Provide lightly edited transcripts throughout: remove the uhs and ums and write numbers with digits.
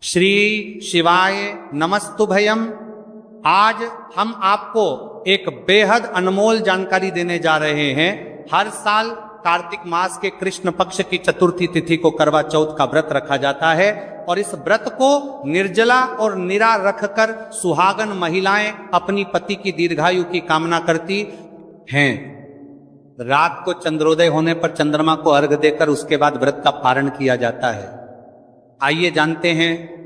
श्री शिवाय नमस्तुभयम। आज हम आपको एक बेहद अनमोल जानकारी देने जा रहे हैं। हर साल कार्तिक मास के कृष्ण पक्ष की चतुर्थी तिथि को करवा चौथ का व्रत रखा जाता है और इस व्रत को निर्जला और निरा रखकर सुहागन महिलाएं अपनी पति की दीर्घायु की कामना करती हैं। रात को चंद्रोदय होने पर चंद्रमा को अर्घ देकर उसके बाद व्रत का पारण किया जाता है। आइए जानते हैं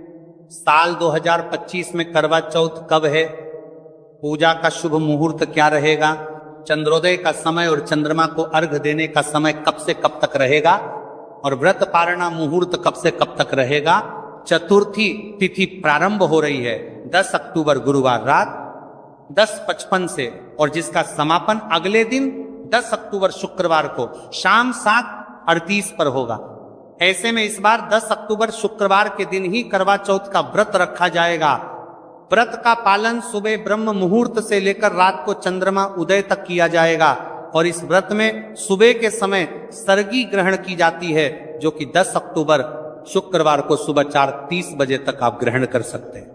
साल 2025 में करवा चौथ कब है, पूजा का शुभ मुहूर्त क्या रहेगा, चंद्रोदय का समय और चंद्रमा को अर्घ देने का समय कब से कब तक रहेगा और व्रत पारणा मुहूर्त कब से कब तक रहेगा। चतुर्थी तिथि प्रारंभ हो रही है 10 अक्टूबर गुरुवार रात 10:55 से और जिसका समापन अगले दिन 10 अक्टूबर शुक्रवार को शाम 7:38 पर होगा। ऐसे में इस बार 10 अक्टूबर शुक्रवार के दिन ही करवा चौथ का व्रत रखा जाएगा। व्रत का पालन सुबह ब्रह्म मुहूर्त से लेकर रात को चंद्रमा उदय तक किया जाएगा और इस व्रत में सुबह के समय सर्गी ग्रहण की जाती है, जो कि 10 अक्टूबर शुक्रवार को सुबह 4:30 बजे तक आप ग्रहण कर सकते हैं।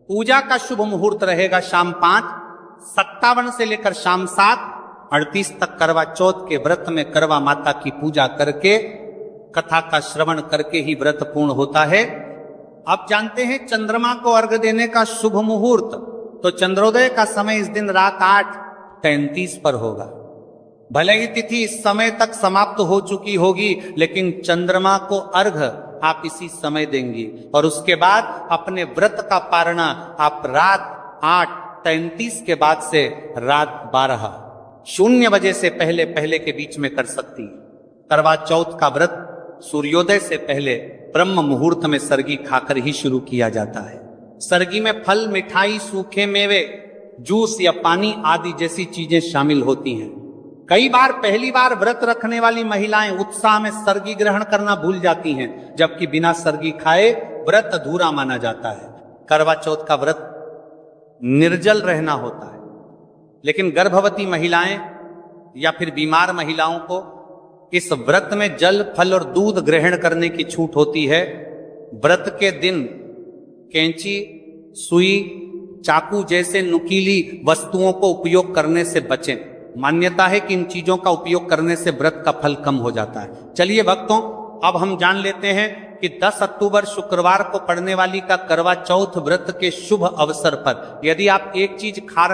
पूजा का शुभ मुहूर्त रहेगा शाम 5:57 से लेकर शाम 7:38 तक। करवा चौथ के व्रत में करवा माता की पूजा करके कथा का श्रवण करके ही व्रत पूर्ण होता है। अब जानते हैं चंद्रमा को अर्घ देने का शुभ मुहूर्त। तो चंद्रोदय का समय इस दिन रात 8:33 पर होगा। भले ही तिथि इस समय तक समाप्त हो चुकी होगी, लेकिन चंद्रमा को अर्घ आप इसी समय देंगी और उसके बाद अपने व्रत का पारणा आप रात 8:33 के बाद से रात 12:00 बजे से पहले पहले के बीच में कर सकती। करवा चौथ का व्रत सूर्योदय से पहले ब्रह्म मुहूर्त में सर्गी खाकर ही शुरू किया जाता है। सर्गी में फल, मिठाई, सूखे मेवे, जूस या पानी आदि जैसी चीजें शामिल होती हैं। कई बार पहली बार व्रत रखने वाली महिलाएं उत्साह में सर्गी ग्रहण करना भूल जाती हैं, जबकि बिना सर्गी खाए व्रत अधूरा माना जाता है। करवा चौथ का व्रत निर्जल रहना होता है, लेकिन गर्भवती महिलाएं या फिर बीमार महिलाओं को इस व्रत में जल, फल और दूध ग्रहण करने की छूट होती है। व्रत के दिन कैंची, सुई, चाकू जैसे नुकीली वस्तुओं को उपयोग करने से बचें। मान्यता है कि इन चीजों का उपयोग करने से व्रत का फल कम हो जाता है। चलिए भक्तों, अब हम जान लेते हैं कि 10 अक्टूबर शुक्रवार को पड़ने वाली का करवा चौथ व्रत के शुभ अवसर पर यदि आप एक चीज खा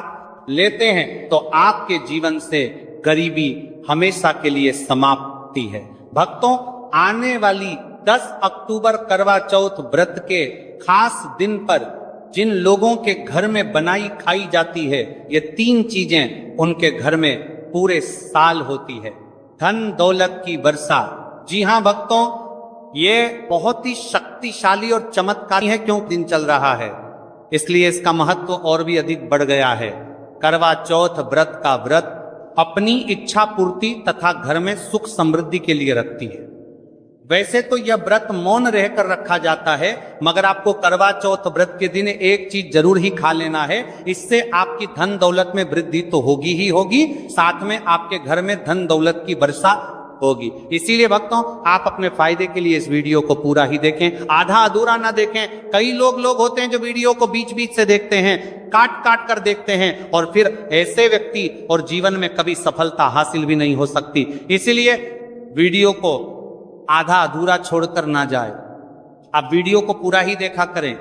लेते हैं तो आपके जीवन से गरीबी हमेशा के लिए समाप्ति है। भक्तों, आने वाली 10 अक्टूबर करवा चौथ व्रत के खास दिन पर जिन लोगों के घर में बनाई खाई जाती है, ये 3 चीजें उनके घर में पूरे साल होती है। धन दौलत की वर्षा। जी हां भक्तों, ये बहुत ही शक्तिशाली और चमत्कारी है। क्यों दिन चल रहा है, इसलिए इसका महत्व और भी अधिक बढ़ गया है। करवा चौथ व्रत का व्रत अपनी इच्छा पूर्ति तथा घर में सुख समृद्धि के लिए रखती है। वैसे तो यह व्रत मौन रहकर रखा जाता है, मगर आपको करवा चौथ व्रत के दिन एक चीज जरूर ही खा लेना है। इससे आपकी धन दौलत में वृद्धि तो होगी ही होगी, साथ में आपके घर में धन दौलत की वर्षा होगी। इसीलिए भक्तों, आप अपने फायदे के लिए इस वीडियो को पूरा ही देखें, आधा अधूरा ना देखें। कई लोग होते हैं जो वीडियो को बीच बीच से देखते हैं, काट काट कर देखते हैं, और फिर ऐसे व्यक्ति और जीवन में कभी सफलता हासिल भी नहीं हो सकती। इसीलिए वीडियो को आधा अधूरा छोड़कर ना जाए, आप वीडियो को पूरा ही देखा करें,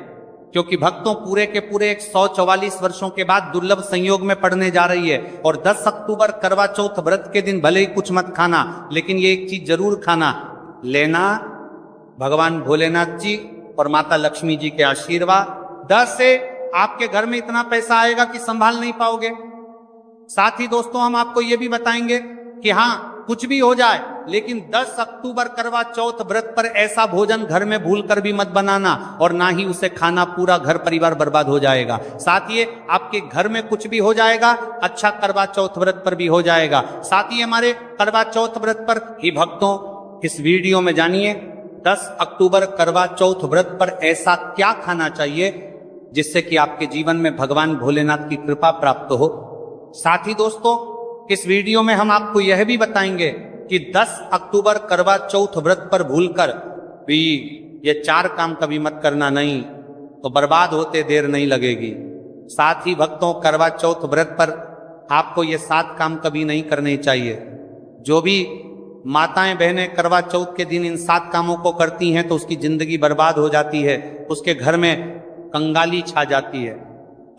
क्योंकि भक्तों पूरे के पूरे 144 वर्षों के बाद दुर्लभ संयोग में पड़ने जा रही है। और 10 अक्टूबर करवा चौथ व्रत के दिन भले ही कुछ मत खाना, लेकिन ये एक चीज जरूर खाना लेना, भगवान भोलेनाथ जी और माता लक्ष्मी जी के आशीर्वाद। 10 से आपके घर में इतना पैसा आएगा कि संभाल नहीं पाओगे। साथ ही दोस्तों, हम आपको ये भी बताएंगे कि हाँ, कुछ भी हो जाए, लेकिन 10 अक्टूबर करवा चौथ व्रत पर ऐसा भोजन घर में भूलकर भी मत बनाना, और ना ही उसे खाना, पूरा घर परिवार बर्बाद हो जाएगा। साथ ही आपके घर में कुछ भी हो जाएगा, अच्छा करवा चौथ व्रत पर भी हो जाएगा। साथ ही हमारे करवा चौथ व्रत पर ही भक्तों इस वीडियो में जानिए 10 अक्टूबर करवा चौथ व्रत पर ऐसा क्या खाना चाहिए जिससे कि आपके जीवन में भगवान भोलेनाथ की कृपा प्राप्त हो। साथ ही दोस्तों, इस वीडियो में हम आपको यह भी बताएंगे कि 10 अक्टूबर करवा चौथ व्रत पर भूलकर भी ये 4 काम कभी मत करना, नहीं तो बर्बाद होते देर नहीं लगेगी। साथ ही भक्तों, करवा चौथ व्रत पर आपको ये 7 काम कभी नहीं करने चाहिए। जो भी माताएं बहनें करवा चौथ के दिन इन 7 कामों को करती हैं तो उसकी जिंदगी बर्बाद हो जाती है, उसके घर में कंगाली छा जाती है।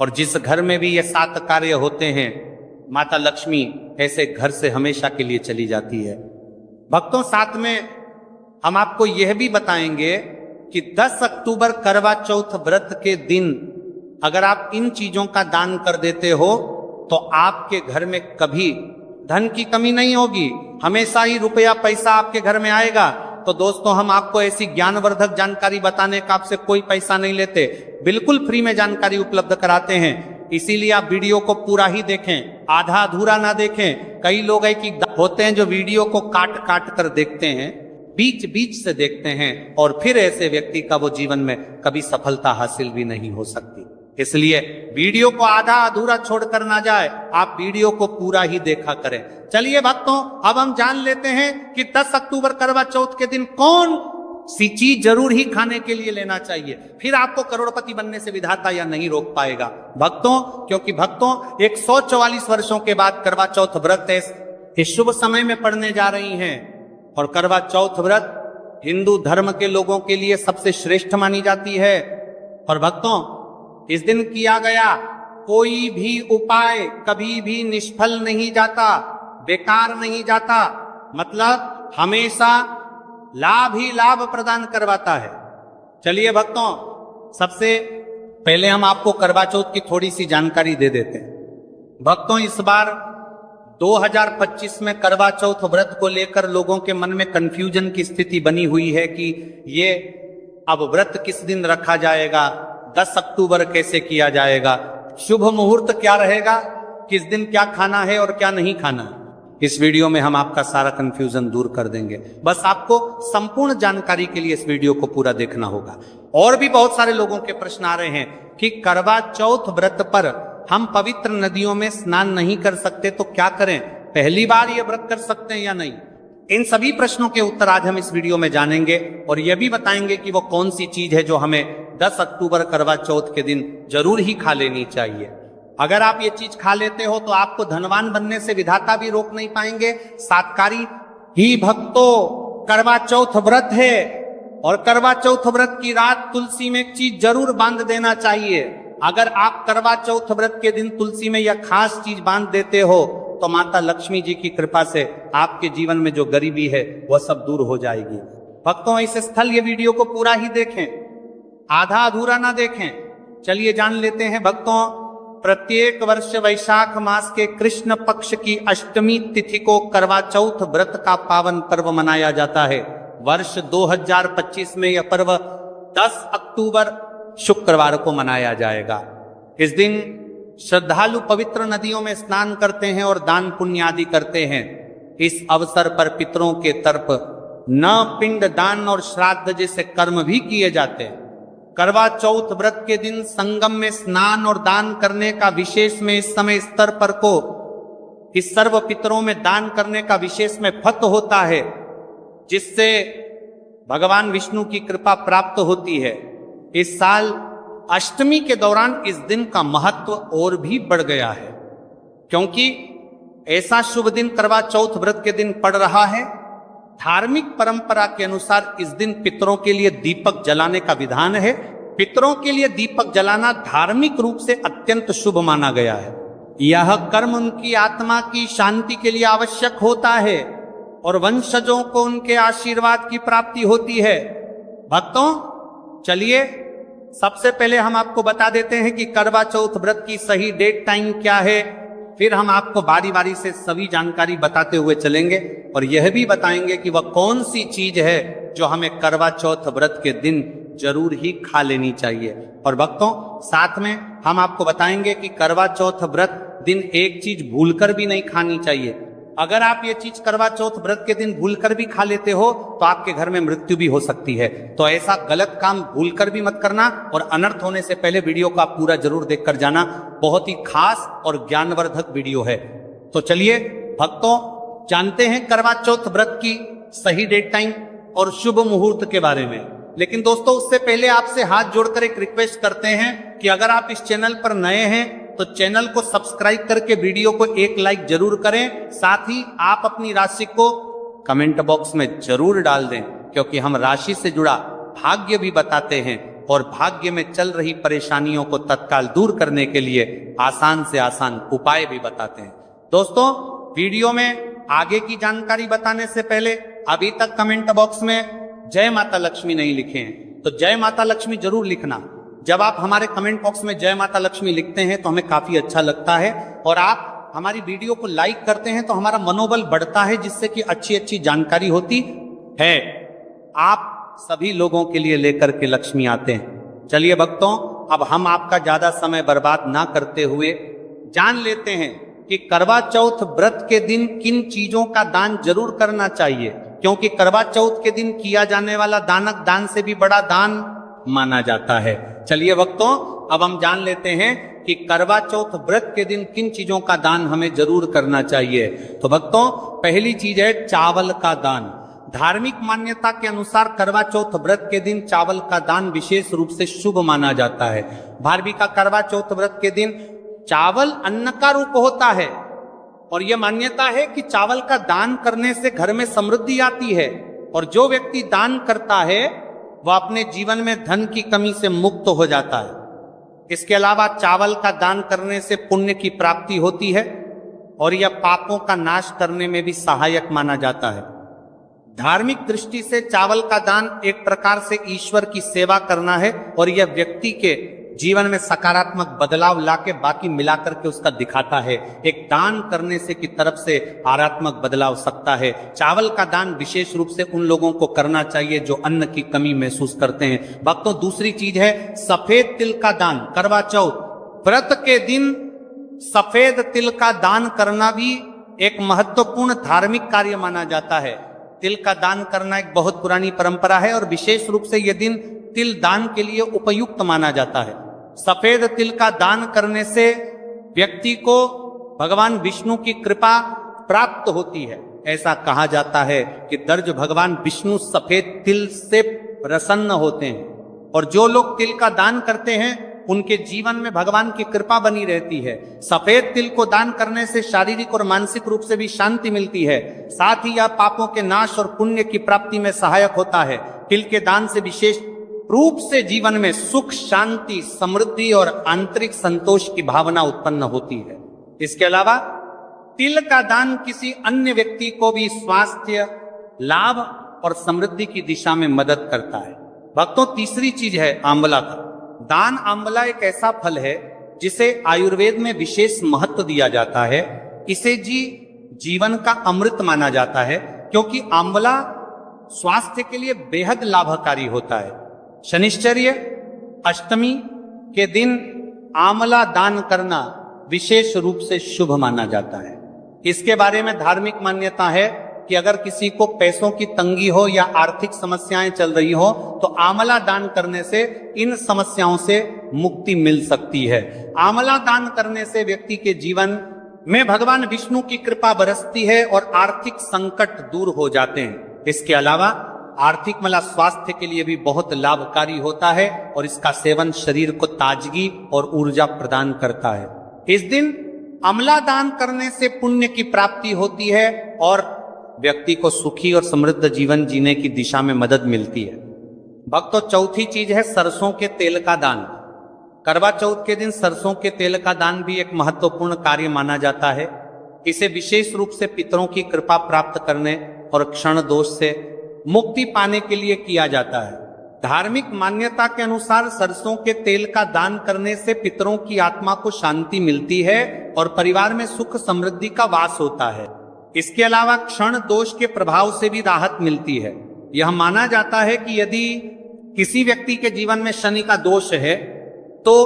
और जिस घर में भी ये 7 कार्य होते हैं, माता लक्ष्मी ऐसे घर से हमेशा के लिए चली जाती है। भक्तों, साथ में हम आपको यह भी बताएंगे कि 10 अक्टूबर करवा चौथ व्रत के दिन अगर आप इन चीजों का दान कर देते हो तो आपके घर में कभी धन की कमी नहीं होगी, हमेशा ही रुपया पैसा आपके घर में आएगा। तो दोस्तों, हम आपको ऐसी ज्ञानवर्धक जानकारी बताने का आपसे कोई पैसा नहीं लेते, बिल्कुल फ्री में जानकारी उपलब्ध कराते हैं। इसीलिए आप वीडियो को पूरा ही देखें, आधा अधूरा ना देखें। कई लोग है कि होते हैं जो वीडियो को काट काट कर देखते हैं, बीच बीच से देखते हैं, और फिर ऐसे व्यक्ति का वो जीवन में कभी सफलता हासिल भी नहीं हो सकती। इसलिए वीडियो को आधा अधूरा छोड़कर ना जाए, आप वीडियो को पूरा ही देखा करें। चलिए भक्तों, अब हम जान लेते हैं कि 10 अक्टूबर करवा चौथ के दिन कौन सी चीज जरूर ही खाने के लिए लेना चाहिए, फिर आपको करोड़पति बनने से विधाता या नहीं रोक पाएगा। भक्तों, क्योंकि भक्तों 144 वर्षों के बाद करवा चौथ व्रत इस शुभ समय में पड़ने जा रही हैं। और करवा चौथ व्रत हिंदू धर्म के लोगों के लिए सबसे श्रेष्ठ मानी जाती है। और भक्तों, इस दिन किया गया कोई भी उपाय कभी भी निष्फल नहीं जाता, बेकार नहीं जाता, मतलब हमेशा लाभ ही लाभ प्रदान करवाता है। चलिए भक्तों, सबसे पहले हम आपको करवा चौथ की थोड़ी सी जानकारी दे देते हैं। भक्तों, इस बार 2025 में करवा चौथ व्रत को लेकर लोगों के मन में कंफ्यूजन की स्थिति बनी हुई है कि ये अब व्रत किस दिन रखा जाएगा, 10 अक्टूबर कैसे किया जाएगा, शुभ मुहूर्त क्या रहेगा, किस दिन क्या खाना है और क्या नहीं खाना। इस वीडियो में हम आपका सारा कंफ्यूजन दूर कर देंगे। बस आपको संपूर्ण जानकारी के लिए इस वीडियो को पूरा देखना होगा। और भी बहुत सारे लोगों के प्रश्न आ रहे हैं कि करवा चौथ व्रत पर हम पवित्र नदियों में स्नान नहीं कर सकते तो क्या करें, पहली बार ये व्रत कर सकते हैं या नहीं। इन सभी प्रश्नों के उत्तर आज हम इस वीडियो में जानेंगे और यह भी बताएंगे कि वो कौन सी चीज है जो हमें 10 अक्टूबर करवा चौथ के दिन जरूर ही खा लेनी चाहिए। अगर आप ये चीज खा लेते हो तो आपको धनवान बनने से विधाता भी रोक नहीं पाएंगे। सातकारी ही भक्तों, करवा चौथ व्रत है और करवा चौथ व्रत की रात तुलसी में एक चीज जरूर बांध देना चाहिए। अगर आप करवा चौथ व्रत के दिन तुलसी में यह खास चीज बांध देते हो तो माता लक्ष्मी जी की कृपा से आपके जीवन में जो गरीबी है वह सब दूर हो जाएगी। भक्तों, इस स्थल ये वीडियो को पूरा ही देखें, आधा अधूरा ना देखें। चलिए जान लेते हैं भक्तों, प्रत्येक वर्ष वैशाख मास के कृष्ण पक्ष की अष्टमी तिथि को करवा चौथ व्रत का पावन पर्व मनाया जाता है। वर्ष 2025 में यह पर्व 10 अक्टूबर शुक्रवार को मनाया जाएगा। इस दिन श्रद्धालु पवित्र नदियों में स्नान करते हैं और दान पुण्य आदि करते हैं। इस अवसर पर पितरों के तरफ न पिंड दान और श्राद्ध जैसे कर्म भी किए जाते हैं। करवा चौथ व्रत के दिन संगम में स्नान और दान करने का विशेष में इस समय स्तर पर को इस सर्व पितरों में दान करने का विशेष में फत होता है, जिससे भगवान विष्णु की कृपा प्राप्त होती है। इस साल अष्टमी के दौरान इस दिन का महत्व और भी बढ़ गया है, क्योंकि ऐसा शुभ दिन करवा चौथ व्रत के दिन पड़ रहा है। धार्मिक परंपरा के अनुसार इस दिन पितरों के लिए दीपक जलाने का विधान है। पितरों के लिए दीपक जलाना धार्मिक रूप से अत्यंत शुभ माना गया है। यह कर्म उनकी आत्मा की शांति के लिए आवश्यक होता है और वंशजों को उनके आशीर्वाद की प्राप्ति होती है। भक्तों, चलिए सबसे पहले हम आपको बता देते हैं कि करवा चौथ व्रत की सही डेट टाइम क्या है, फिर हम आपको बारी बारी से सभी जानकारी बताते हुए चलेंगे और यह भी बताएंगे कि वह कौन सी चीज है जो हमें करवा चौथ व्रत के दिन जरूर ही खा लेनी चाहिए। और भक्तों, साथ में हम आपको बताएंगे कि करवा चौथ व्रत दिन एक चीज भूलकर भी नहीं खानी चाहिए। अगर आप ये चीज करवा चौथ व्रत के दिन भूलकर भी खा लेते हो तो आपके घर में मृत्यु भी हो सकती है। तो ऐसा गलत काम भूलकर भी मत करना और अनर्थ होने से पहले वीडियो को आप पूरा जरूर देखकर जाना। बहुत ही खास और ज्ञानवर्धक वीडियो है। तो चलिए भक्तों, जानते हैं करवा चौथ व्रत की सही डेट टाइम और शुभ मुहूर्त के बारे में। लेकिन दोस्तों उससे पहले आपसे हाथ जोड़कर एक रिक्वेस्ट करते हैं कि अगर आप इस चैनल पर नए हैं तो चैनल को सब्सक्राइब करके वीडियो को एक लाइक जरूर करें। साथ ही आप अपनी राशि को कमेंट बॉक्स में जरूर डाल दें, क्योंकि हम राशि से जुड़ा भाग्य भी बताते हैं और भाग्य में चल रही परेशानियों को तत्काल दूर करने के लिए आसान से आसान उपाय भी बताते हैं। दोस्तों वीडियो में आगे की जानकारी बताने से पहले अभी तक कमेंट बॉक्स में जय माता लक्ष्मी नहीं लिखे हैं तो जय माता लक्ष्मी जरूर लिखना। जब आप हमारे कमेंट बॉक्स में जय माता लक्ष्मी लिखते हैं तो हमें काफी अच्छा लगता है और आप हमारी वीडियो को लाइक करते हैं तो हमारा मनोबल बढ़ता है, जिससे कि अच्छी अच्छी जानकारी होती है। आप सभी लोगों के लिए लेकर के लक्ष्मी आते हैं। चलिए भक्तों, अब हम आपका ज्यादा समय बर्बाद ना करते हुए जान लेते हैं कि करवा चौथ व्रत के दिन किन चीजों का दान जरूर करना चाहिए, क्योंकि करवा चौथ के दिन किया जाने वाला दानक दान से भी बड़ा दान माना जाता है। चलिए भक्तों, अब हम जान लेते हैं कि करवा चौथ व्रत के दिन किन चीजों का दान हमें जरूर करना चाहिए। तो भक्तों पहली चीज है चावल का दान। धार्मिक मान्यता के अनुसार करवा चौथ व्रत के दिन चावल का दान विशेष रूप से शुभ माना जाता है। भारवी का करवा चौथ व्रत के दिन चावल अन्न का रूप होता है और यह मान्यता है कि चावल का दान करने से घर में समृद्धि आती है और जो व्यक्ति दान करता है वह अपने जीवन में धन की कमी से मुक्त हो जाता है। इसके अलावा चावल का दान करने से पुण्य की प्राप्ति होती है और यह पापों का नाश करने में भी सहायक माना जाता है। धार्मिक दृष्टि से चावल का दान एक प्रकार से ईश्वर की सेवा करना है और यह व्यक्ति के जीवन में सकारात्मक बदलाव लाके बाकी मिलाकर के उसका दिखाता है। एक दान करने से की तरफ से आरात्मक बदलाव सकता है। चावल का दान विशेष रूप से उन लोगों को करना चाहिए जो अन्न की कमी महसूस करते हैं। भक्तों दूसरी चीज है सफेद तिल का दान। करवा चौथ व्रत के दिन सफेद तिल का दान करना भी एक महत्वपूर्ण धार्मिक कार्य माना जाता है। तिल का दान करना एक बहुत पुरानी परंपरा है और विशेष रूप से यह दिन तिल दान के लिए उपयुक्त माना जाता है। सफेद तिल का दान करने से व्यक्ति को भगवान विष्णु की कृपा प्राप्त होती है। ऐसा कहा जाता है कि दर्ज भगवान विष्णु सफेद तिल से प्रसन्न होते हैं और जो लोग तिल का दान करते हैं उनके जीवन में भगवान की कृपा बनी रहती है। सफेद तिल को दान करने से शारीरिक और मानसिक रूप से भी शांति मिलती है। साथ ही यह पापों के नाश और पुण्य की प्राप्ति में सहायक होता है। तिल के दान से विशेष रूप से जीवन में सुख, शांति, समृद्धि और आंतरिक संतोष की भावना उत्पन्न होती है। इसके अलावा तिल का दान किसी अन्य व्यक्ति को भी स्वास्थ्य लाभ और समृद्धि की दिशा में मदद करता है। भक्तों तीसरी चीज है आंवला का दान। आंवला एक ऐसा फल है जिसे आयुर्वेद में विशेष महत्व दिया जाता है। इसे जीवन का अमृत माना जाता है क्योंकि आंवला स्वास्थ्य के लिए बेहद लाभकारी होता है। शनिश्चर्य अष्टमी के दिन आंवला दान करना विशेष रूप से शुभ माना जाता है। इसके बारे में धार्मिक मान्यता है कि अगर किसी को पैसों की तंगी हो या आर्थिक समस्याएं चल रही हो तो आंवला दान करने से इन समस्याओं से मुक्ति मिल सकती है। आंवला दान करने से व्यक्ति के जीवन में भगवान विष्णु की कृपा बरसती है और आर्थिक संकट दूर हो जाते हैं। इसके अलावा आर्थिक स्वास्थ्य के लिए भी बहुत लाभकारी होता है और इसका सेवन शरीर को ताजगी और ऊर्जा प्रदान करता है। इस दिन आंवला दान करने से पुण्य की प्राप्ति होती है और व्यक्ति को सुखी और समृद्ध जीवन जीने की दिशा में मदद मिलती है। भक्तों चौथी चीज है सरसों के तेल का दान। करवा चौथ के दिन सरसों के तेल का दान भी एक महत्वपूर्ण कार्य माना जाता है। इसे विशेष रूप से पितरों की कृपा प्राप्त करने और क्षण दोष से मुक्ति पाने के लिए किया जाता है। धार्मिक मान्यता के अनुसार सरसों के तेल का दान करने से पितरों की आत्मा को शांति मिलती है और परिवार में सुख समृद्धि का वास होता है। इसके अलावा क्षण दोष के प्रभाव से भी राहत मिलती है। यह माना जाता है कि यदि किसी व्यक्ति के जीवन में शनि का दोष है तो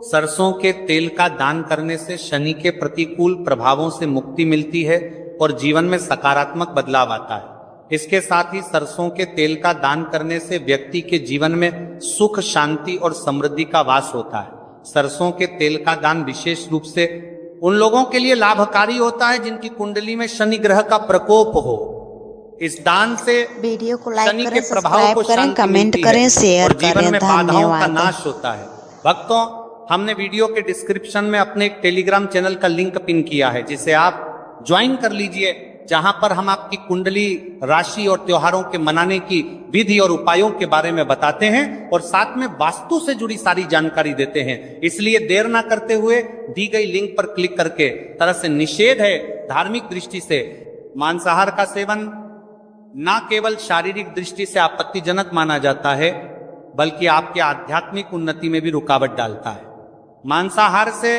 सरसों के तेल का दान करने से शनि के प्रतिकूल प्रभावों से मुक्ति मिलती है और जीवन में सकारात्मक बदलाव आता है। इसके साथ ही सरसों के तेल का दान करने से व्यक्ति के जीवन में सुख, शांति और समृद्धि का वास होता है। सरसों के तेल का दान विशेष रूप से उन लोगों के लिए लाभकारी होता है जिनकी कुंडली में शनि ग्रह का प्रकोप हो इस दान से वीडियो को लाइक शनि करें, के प्रभाव को सब्सक्राइब करें, शांति कमेंट मिलती करें, है शेयर और जीवन करें। में बाधाओं का धन्यवाद। नाश होता है। भक्तों, हमने वीडियो के डिस्क्रिप्शन में अपने एक टेलीग्राम चैनल का लिंक पिन किया है, जिसे आप ज्वाइन कर लीजिए, जहां पर हम आपकी कुंडली, राशि और त्योहारों के मनाने की विधि और उपायों के बारे में बताते हैं और साथ में वास्तु से जुड़ी सारी जानकारी देते हैं। इसलिए देर ना करते हुए दी गई लिंक पर क्लिक करके, तरह से निषेध है धार्मिक दृष्टि से मांसाहार का सेवन न केवल शारीरिक दृष्टि से आपत्तिजनक माना जाता है, बल्कि आपके आध्यात्मिक उन्नति में भी रुकावट डालता है। मांसाहार से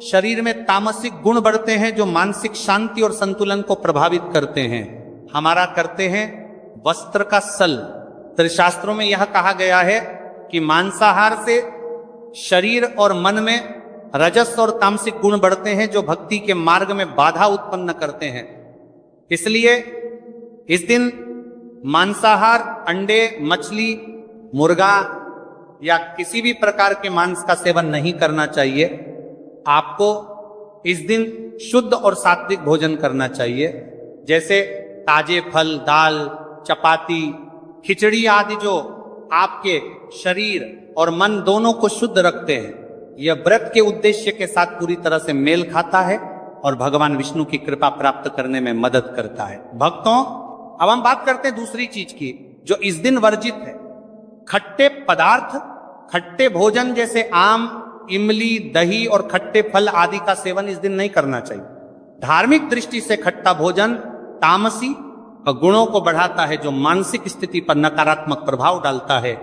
शरीर में तामसिक गुण बढ़ते हैं, जो मानसिक शांति और संतुलन को प्रभावित करते हैं। हमारा करते हैं वस्त्र का सल। त्रिशास्त्रों में यह कहा गया है कि मांसाहार से शरीर और मन में रजस और तामसिक गुण बढ़ते हैं, जो भक्ति के मार्ग में बाधा उत्पन्न करते हैं। इसलिए इस दिन मांसाहार, अंडे, मछली, मुर्गा या किसी भी प्रकार के मांस का सेवन नहीं करना चाहिए। आपको इस दिन शुद्ध और सात्विक भोजन करना चाहिए, जैसे ताजे फल, दाल, चपाती, खिचड़ी आदि, जो आपके शरीर और मन दोनों को शुद्ध रखते हैं। यह व्रत के उद्देश्य के साथ पूरी तरह से मेल खाता है और भगवान विष्णु की कृपा प्राप्त करने में मदद करता है। भक्तों, अब हम बात करते हैं दूसरी चीज की, जो इस दिन वर्जित है। खट्टे पदार्थ, खट्टे भोजन जैसे आम, इमली, दही और खट्टे फल आदि का सेवन इस दिन नहीं करना चाहिए। धार्मिक दृष्टि से खट्टा भोजन तामसी गुणों को बढ़ाता है, जो मानसिक स्थिति पर नकारात्मक प्रभाव डालता है।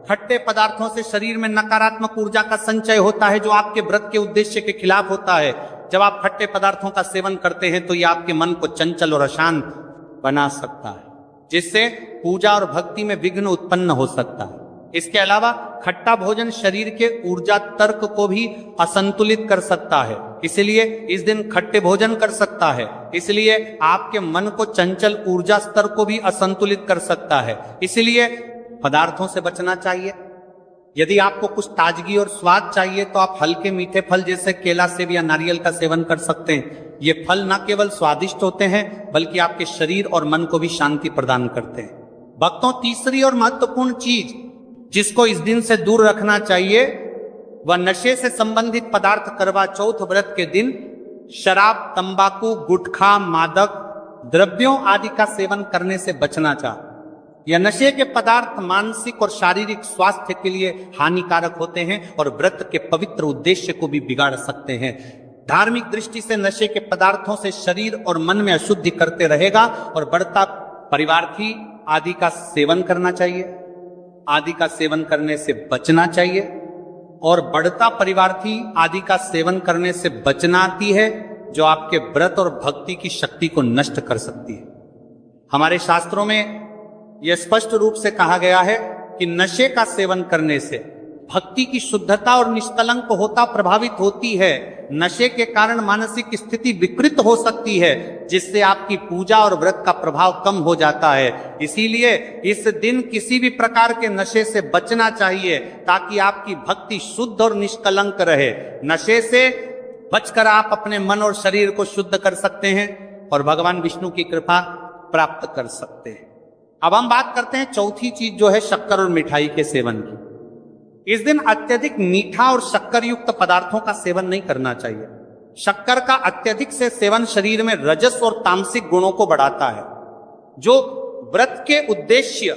खट्टे पदार्थों से शरीर में नकारात्मक ऊर्जा का संचय होता है, जो आपके व्रत के उद्देश्य के खिलाफ होता है। जब आप खट्टे पदार्थों का सेवन करते हैं तो यह आपके मन को चंचल और अशांत बना सकता है, जिससे पूजा और भक्ति में विघ्न उत्पन्न हो सकता है। इसके अलावा खट्टा भोजन शरीर के ऊर्जा तर्क को भी असंतुलित कर सकता है, इसलिए इस दिन खट्टे भोजन कर सकता है। इसलिए आपके मन को चंचल ऊर्जा स्तर को भी असंतुलित कर सकता है, इसलिए पदार्थों से बचना चाहिए। यदि आपको कुछ ताजगी और स्वाद चाहिए तो आप हल्के मीठे फल जैसे केला, सेब या नारियल का सेवन कर सकते हैं। ये फल न केवल स्वादिष्ट होते हैं, बल्कि आपके शरीर और मन को भी शांति प्रदान करते हैं। भक्तों, तीसरी और महत्वपूर्ण चीज जिसको इस दिन से दूर रखना चाहिए, वह नशे से संबंधित पदार्थ। करवा चौथ व्रत के दिन शराब, तंबाकू, गुटखा, मादक द्रव्यों आदि का सेवन करने से बचना चाहिए। यह नशे के पदार्थ मानसिक और शारीरिक स्वास्थ्य के लिए हानिकारक होते हैं और व्रत के पवित्र उद्देश्य को भी बिगाड़ सकते हैं। धार्मिक दृष्टि से नशे के पदार्थों से शरीर और मन में अशुद्धि करते रहेगा और बढ़ता परिवार्थी आदि का सेवन करना चाहिए, आदि का सेवन करने से बचना चाहिए। और बढ़ता परिवार्थी आदि का सेवन करने से बचना आती है, जो आपके व्रत और भक्ति की शक्ति को नष्ट कर सकती है। हमारे शास्त्रों में यह स्पष्ट रूप से कहा गया है कि नशे का सेवन करने से भक्ति की शुद्धता और निष्कलंक होता प्रभावित होती है। नशे के कारण मानसिक स्थिति विकृत हो सकती है, जिससे आपकी पूजा और व्रत का प्रभाव कम हो जाता है। इसीलिए इस दिन किसी भी प्रकार के नशे से बचना चाहिए, ताकि आपकी भक्ति शुद्ध और निष्कलंक रहे। नशे से बचकर आप अपने मन और शरीर को शुद्ध कर सकते हैं और भगवान विष्णु की कृपा प्राप्त कर सकते हैं। अब हम बात करते हैं चौथी चीज, जो है शक्कर और मिठाई के सेवन की। इस दिन अत्यधिक मीठा और शक्कर युक्त पदार्थों का सेवन नहीं करना चाहिए। शक्कर का अत्यधिक से सेवन शरीर में रजस और तामसिक गुणों को बढ़ाता है, जो व्रत के उद्देश्य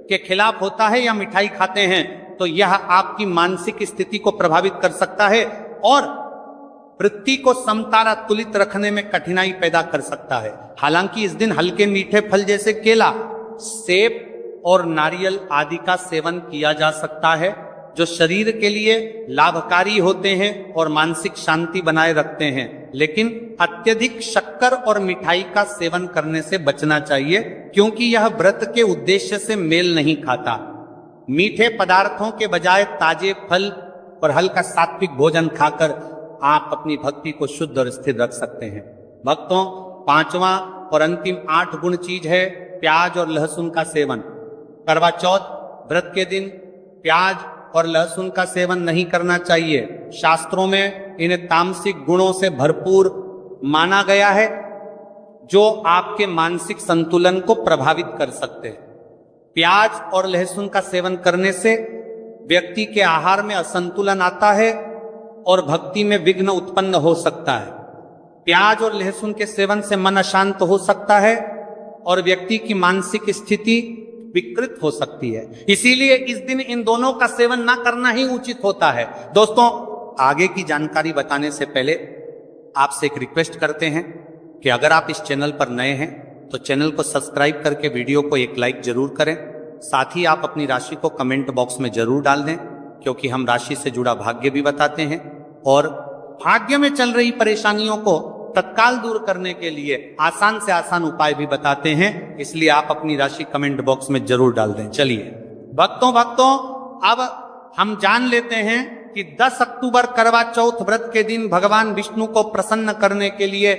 के खिलाफ होता है। या मिठाई खाते हैं तो यह आपकी मानसिक स्थिति को प्रभावित कर सकता है और वृत्ति को समतारा तुलित रखने में कठिनाई पैदा कर सकता है। हालांकि इस दिन हल्के मीठे फल जैसे केला, सेब और नारियल आदि का सेवन किया जा सकता है, जो शरीर के लिए लाभकारी होते हैं और मानसिक शांति बनाए रखते हैं। लेकिन अत्यधिक शक्कर और मिठाई का सेवन करने से बचना चाहिए, क्योंकि यह व्रत के उद्देश्य से मेल नहीं खाता। मीठे पदार्थों के बजाय ताजे फल और हल्का सात्विक भोजन खाकर आप अपनी भक्ति को शुद्ध और स्थिर रख सकते हैं। भक्तों, पांचवा और अंतिम 8 गुण चीज है प्याज और लहसुन का सेवन। करवा चौथ व्रत के दिन प्याज और लहसुन का सेवन नहीं करना चाहिए। शास्त्रों में इन्हें तामसिक गुणों से भरपूर माना गया है। जो आपके मानसिक संतुलन को प्रभावित कर सकते हैं। प्याज और लहसुन का सेवन करने से व्यक्ति के आहार में असंतुलन आता है और भक्ति में विघ्न उत्पन्न हो सकता है। प्याज और लहसुन के सेवन से मन अशांत हो सकता है और व्यक्ति की मानसिक स्थिति विकृत हो सकती है। इसीलिए इस दिन इन दोनों का सेवन ना करना ही उचित होता है। दोस्तों, आगे की जानकारी बताने से पहले आपसे एक रिक्वेस्ट करते हैं कि अगर आप इस चैनल पर नए हैं तो चैनल को सब्सक्राइब करके वीडियो को एक लाइक जरूर करें। साथ ही आप अपनी राशि को कमेंट बॉक्स में जरूर डाल दें, क्योंकि हम राशि से जुड़ा भाग्य भी बताते हैं और भाग्य में चल रही परेशानियों को तत्काल दूर करने के लिए आसान से आसान उपाय भी बताते हैं। इसलिए आप अपनी राशि कमेंट बॉक्स में जरूर डाल दें। चलिए भक्तों अब हम जान लेते हैं कि 10 अक्टूबर करवा चौथ व्रत के दिन भगवान विष्णु को प्रसन्न करने के लिए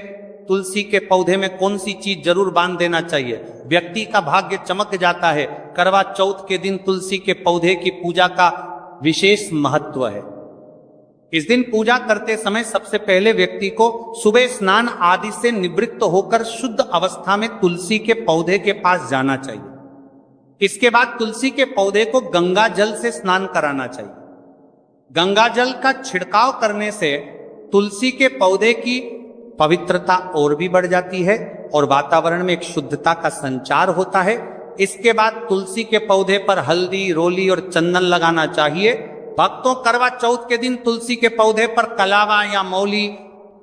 तुलसी के पौधे में कौन सी चीज जरूर बांध देना चाहिए। व्यक्ति का भाग्य चमक जाता है। करवा चौथ के दिन तुलसी के पौधे की पूजा का विशेष महत्व है। इस दिन पूजा करते समय सबसे पहले व्यक्ति को सुबह स्नान आदि से निवृत्त होकर शुद्ध अवस्था में तुलसी के पौधे के पास जाना चाहिए। इसके बाद तुलसी के पौधे को गंगा जल से स्नान कराना चाहिए। गंगा जल का छिड़काव करने से तुलसी के पौधे की पवित्रता और भी बढ़ जाती है और वातावरण में एक शुद्धता का संचार होता है। इसके बाद तुलसी के पौधे पर हल्दी, रोली और चंदन लगाना चाहिए। भक्तों, करवा चौथ के दिन तुलसी के पौधे पर कलावा या मौली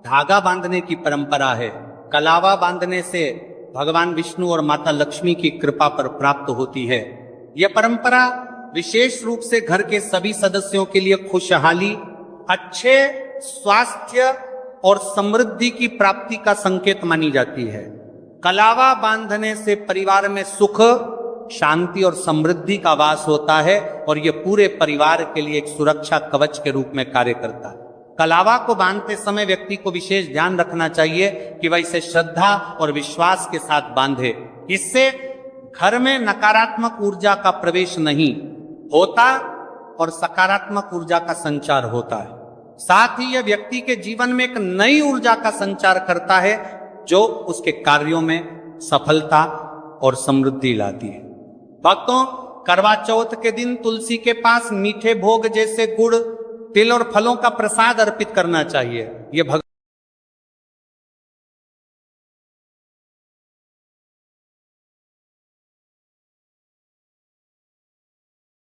धागा बांधने की परंपरा है। कलावा बांधने से भगवान विष्णु और माता लक्ष्मी की कृपा पर प्राप्त होती है। यह परंपरा विशेष रूप से घर के सभी सदस्यों के लिए खुशहाली, अच्छे स्वास्थ्य और समृद्धि की प्राप्ति का संकेत मानी जाती है। कलावा बांधने से परिवार में सुख, शांति और समृद्धि का वास होता है और यह पूरे परिवार के लिए एक सुरक्षा कवच के रूप में कार्य करता है। कलावा को बांधते समय व्यक्ति को विशेष ध्यान रखना चाहिए कि वह इसे श्रद्धा और विश्वास के साथ बांधे। इससे घर में नकारात्मक ऊर्जा का प्रवेश नहीं होता और सकारात्मक ऊर्जा का संचार होता है। साथ ही यह व्यक्ति के जीवन में एक नई ऊर्जा का संचार करता है जो उसके कार्यों में सफलता और समृद्धि लाती है। भक्तों, करवा चौथ के दिन तुलसी के पास मीठे भोग जैसे गुड़, तिल और फलों का प्रसाद अर्पित करना चाहिए। यह